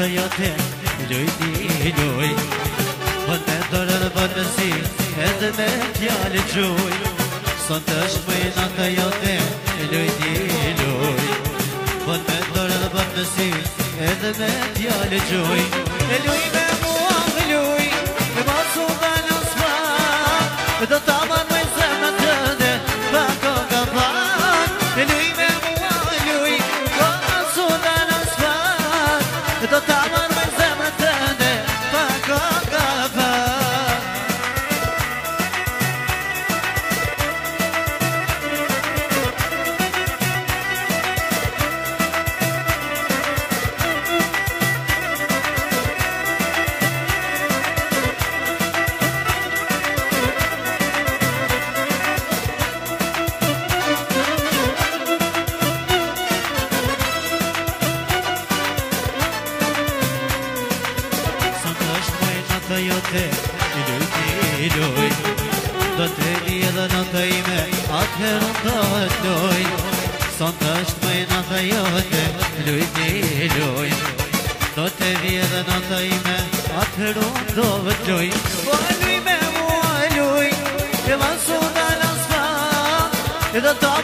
natë jote, luj ti luj. Bën me dorën, bën me si, edhe me fjallë gjuj. Sot është më natë jote, luj ti luj. Bën me dorën, bën me si, edhe me fjallë gjuj. Luj me mua, luj, me masu dhe në spa, do ta marrë me zemën tënde, pa koka pak. Luj me mua, luj, me masu dhe në spa, do ta marrë me zemën tënde, pa koka pak. Jote, luj ti luj, do të lidhë natë ime, atëherë do të luj. Sot është më natë jote, luj ti luj, do të lidhë natë ime, atëherë do të luj. Po luj me mua luj, e masu dhe në spa, do të